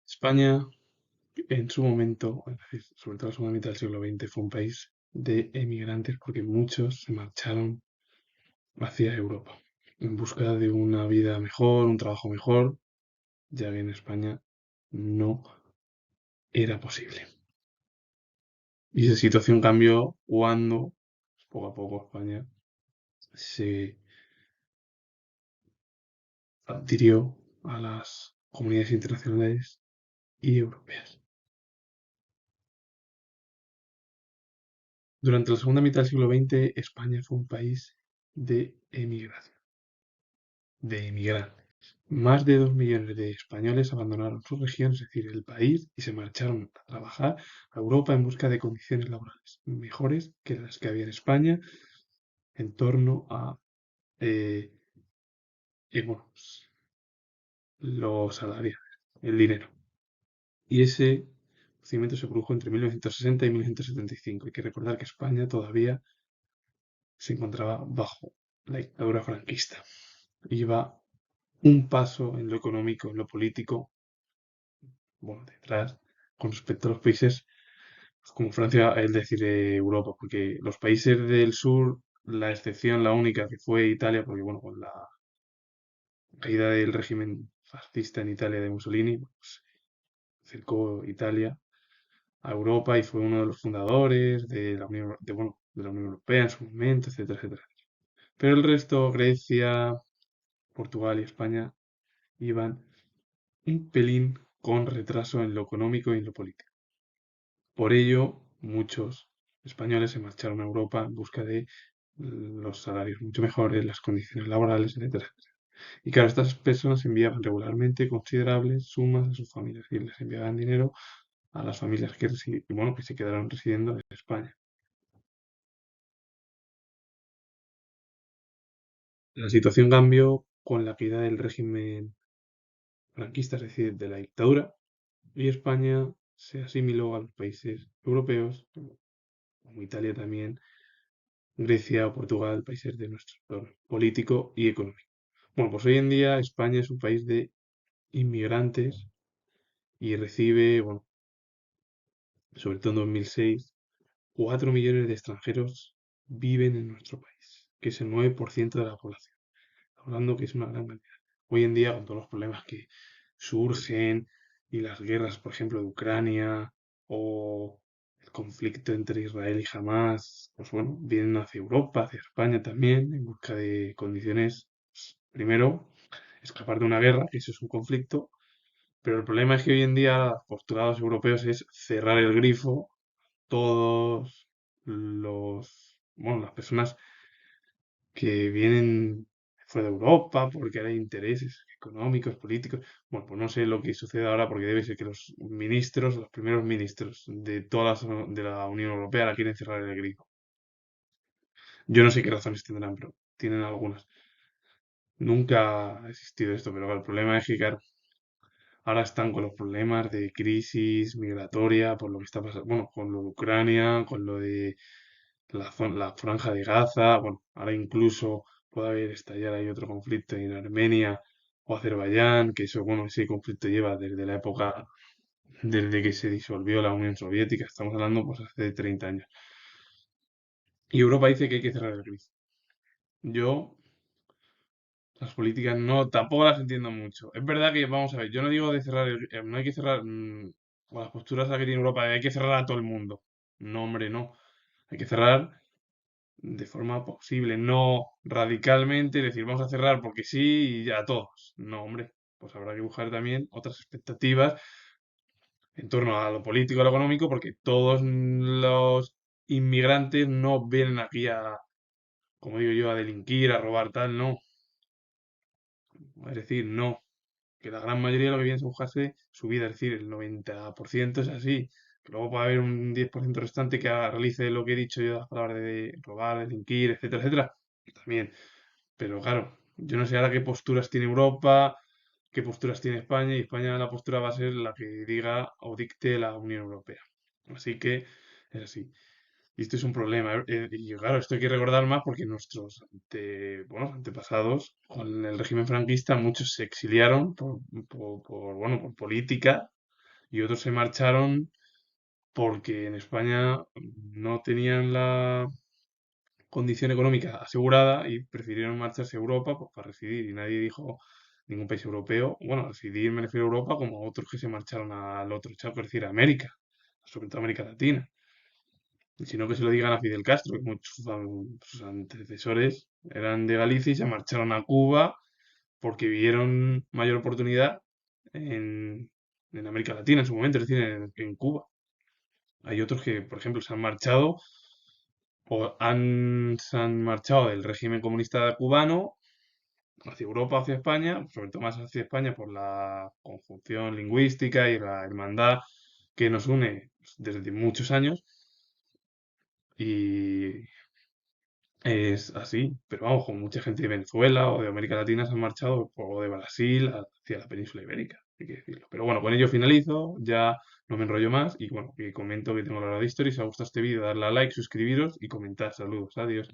España, en su momento, es decir, sobre todo en la segunda mitad del siglo XX, fue un país de emigrantes porque muchos se marcharon hacia Europa en busca de una vida mejor, un trabajo mejor, ya que en España no era posible. Y esa situación cambió cuando, poco a poco, España se adhirió a las comunidades internacionales y europeas. Durante la segunda mitad del siglo XX, España fue un país de emigración, de emigrantes. Más de 2 millones de españoles abandonaron su región, es decir, el país, y se marcharon a trabajar a Europa en busca de condiciones laborales mejores que las que había en España en torno a eh, bueno, pues, los salarios, el dinero. Y ese crecimiento se produjo entre 1960 y 1975. Hay que recordar que España todavía se encontraba bajo la dictadura franquista. Iba un paso en lo económico, en lo político, bueno, detrás, con respecto a los países como Francia, es decir, Europa, porque los países del sur, la excepción, la única que fue Italia, porque bueno, con la caída del régimen fascista en Italia de Mussolini, pues, acercó Italia a Europa y fue uno de los fundadores de la Unión, bueno, de la Unión Europea en su momento, etcétera, etcétera. Pero el resto, Grecia, Portugal y España, iban un pelín con retraso en lo económico y en lo político. Por ello, muchos españoles se marcharon a Europa en busca de los salarios mucho mejores, las condiciones laborales, etcétera, etcétera. Y claro, estas personas enviaban regularmente considerables sumas a sus familias y les enviaban dinero a las familias que, bueno, que se quedaron residiendo en España. La situación cambió con la caída del régimen franquista, es decir, de la dictadura, y España se asimiló a los países europeos, como Italia también, Grecia o Portugal, países de nuestro entorno político y económico. Bueno, pues hoy en día España es un país de inmigrantes y recibe, bueno, sobre todo en 2006, 4 millones de extranjeros viven en nuestro país, que es el 9% de la población. Hablando que es una gran cantidad. Hoy en día, con todos los problemas que surgen y las guerras, por ejemplo, de Ucrania o el conflicto entre Israel y Hamas, pues bueno, vienen hacia Europa, hacia España también, en busca de condiciones, pues, primero, escapar de una guerra, que eso es un conflicto, pero el problema es que hoy en día los postulados europeos es cerrar el grifo, todos bueno, las personas que vienen fuera de Europa porque hay intereses económicos, políticos. Bueno, pues no sé lo que sucede ahora porque debe ser que los ministros, los primeros ministros de de la Unión Europea la quieren cerrar el grifo. Yo no sé qué razones tendrán, pero tienen algunas. Nunca ha existido esto, pero claro, el problema es que claro, ahora están con los problemas de crisis migratoria por lo que está pasando, bueno, con lo de Ucrania, con lo de la franja de Gaza, bueno, ahora incluso puede haber estallar ahí otro conflicto en Armenia o Azerbaiyán, que eso, bueno, ese conflicto lleva desde la época, desde que se disolvió la Unión Soviética, estamos hablando pues hace 30 años. Y Europa dice que hay que cerrar el grifo. Yo, las políticas no, tampoco las entiendo mucho. Es verdad que, vamos a ver, yo no digo de cerrar no hay que cerrar, con las posturas que tiene Europa, de hay que cerrar a todo el mundo. No, hombre, no. Hay que cerrar de forma posible, no radicalmente, decir vamos a cerrar porque sí y ya a todos. No, hombre, pues habrá que buscar también otras expectativas en torno a lo político y a lo económico, porque todos los inmigrantes no vienen aquí a, como digo yo, a delinquir, a robar tal, no. Es decir, no. Que la gran mayoría lo que viene es buscarse su vida, es decir, el 90% es así. Que luego puede haber un 10% restante que realice lo que he dicho yo, las palabras de robar, delinquir, etcétera, etcétera. También. Pero claro, yo no sé ahora qué posturas tiene Europa, qué posturas tiene España, y España la postura va a ser la que diga o dicte la Unión Europea. Así que es así. Y esto es un problema. Y claro, esto hay que recordar más porque nuestros bueno, antepasados con el régimen franquista, muchos se exiliaron bueno, por política, y otros se marcharon porque en España no tenían la condición económica asegurada y prefirieron marcharse a Europa pues, para residir. Y nadie dijo, ningún país europeo, bueno, residir me refiero a Europa como a otros que se marcharon al otro charco, es decir, a América, sobre todo América Latina. Y sino que se lo digan a Fidel Castro, que muchos sus antecesores eran de Galicia y se marcharon a Cuba porque vieron mayor oportunidad en, en América Latina en su momento, es decir, en Cuba. Hay otros que, por ejemplo, se han marchado se han marchado del régimen comunista cubano hacia Europa, hacia España, sobre todo más hacia España por la conjunción lingüística y la hermandad que nos une desde muchos años. Y es así, pero vamos, con mucha gente de Venezuela o de América Latina se han marchado o de Brasil hacia la península ibérica, hay que decirlo. Pero bueno, con ello finalizo, ya no me enrollo más y bueno, y comento que tengo la hora de History. Si os ha gustado este vídeo, darle a like, suscribiros y comentar. Saludos, adiós.